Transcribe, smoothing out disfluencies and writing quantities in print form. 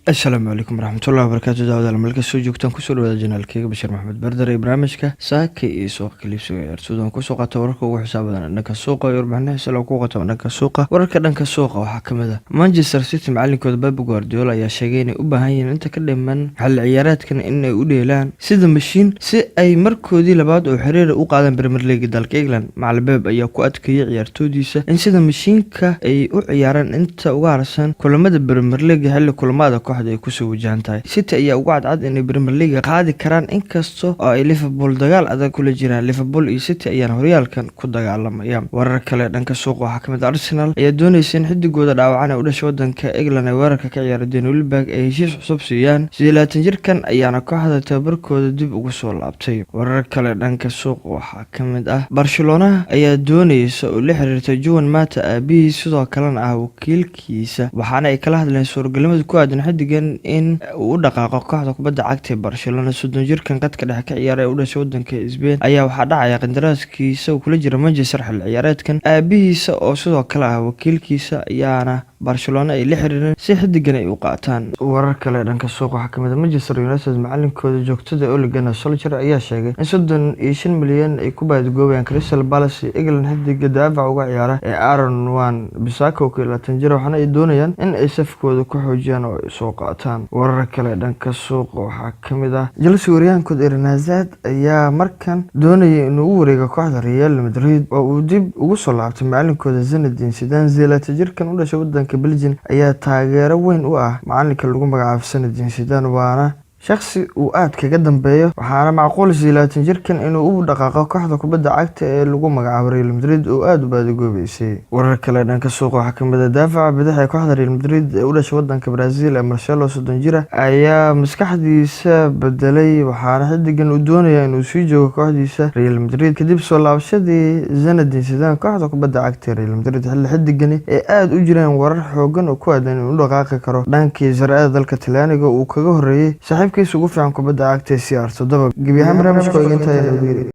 السلام عليكم ورحمة الله وبركاته. دعوة الملك السوق كان كسر ولا جنال كيك بشير محمد بردر برنامجك ساكي سوق كليبسو يرسودون كسوق تورك وحسابنا انك السوق يربحنا سلو كوقته انك السوق ورك دنك السوق waxa kamida Manchester City macallinkooda Pep Guardiola ayaa sheegay inay u baahan yihiin inta ka dhiman hal ciyaareedkan inay u dheelaan sida mashiin si ay markoodii labaad oo xiriir u qaadaan Premier League dalka England. Macallin Pep ayaa ku adkeeyay ciyaartoydiisa in sida mashiinka ay u ciyaaraan inta uga harsan kulamada Premier League xilli kulamada kooxda ay ku soo wajahantahay. City ayaa ugu cadcad inay Premier League qaadi karaan inkastoo ay Liverpool dagaal adag kula jiraan. Liverpool iyo City ayaa horyaalkan ku dagaalamaya. Warar kale dhanka suuqa waxaa kamid Arsenal ayaa doonaysa in xidigooda dhaawacan u dhashay wadanka England ay weerarka ka ciyaaro Danny Welbeck ay heshiis cusub siiyaan. 28 jirkan ayaana kooxda tababarkooda dib ugu soo laabtay. Warar kale dhanka suuqa waxaa kamid Barcelona ayaa doonaysa oo la xiriirtay Juan Mata aabihiis sidoo kalena ah wakiilkiisa waxaana ay kala hadleen suurtagalnimada ku aadan xidigan in uu dhaqaaqo kooxda kubadda cagta Barcelona. 30 jirkan qadka dhexe ka ciyaaray u dhashay wadanka Spain ayaa waxa dhacaya qandaraaskiisa uu kula jiro Manchester xil ciyaareedkan. Aabihiisa oo sidoo kale ah wakiilkiisa ayaana Barcelona ay la xiriireen si xidigan ay u qaataan. Warar kale dhanka suuqa waxaa kamid Manchester United macallinkooda joogtada Ole Gunnar Solskjaer ayaa sheegay in 35 milyan ay ku baadgoobeen Crystal Palace England xidiga daafaca uga ciyaara ee Aaron Wan-Bissaka oo 20 jir waxaana ay doonayaan in ay safkooda ku xoojiyaan oo ay soo qaataan. Warar kale dhanka suuqa waxaa kamid Chelsea wariyaankooda Eden Hazard ayaa markan doonaya inuu u wareego kooxda Real Madrid oo uu dib ugu soo laabtay macallinkooda Zinedine Zidane. 20 jirkan u dhashay wadanka Belgium ayaa taageero weyn u ah macalinka lagu magacaabo Zinedine Zidane waana shakhsi uu aad kaga dambeeyo waxaana macquul 20 jirkan inuu u dhaqaaqo kooxda kubadda cagta ee lagu magacaabo Real Madrid oo aad u baadagoobaysay. Warar kale dhanka suuqa waxaa kamid daafaca bidix ee kooxda Real Madrid ee u dhashay wadanka Brazil ee Marcelo 30 jir ayaa maskaxdiisa bedelay waxaana xidigan uu doonaya inuu sii joogo kooxdiisa Real Madrid kadib soo laabashadii Zinedine Zidane kooxda kubadda cagta ee Real Madrid. xilli xidigani ee aad u jireen warar xoogan oo ku aadan inuu dhaqaaqi karo dhankii sarada dalka Talyaaniga uu kaga horeeyay kiis ugu fiican kubadda cagta CR7 gabi ahaan barnaamijka inta ay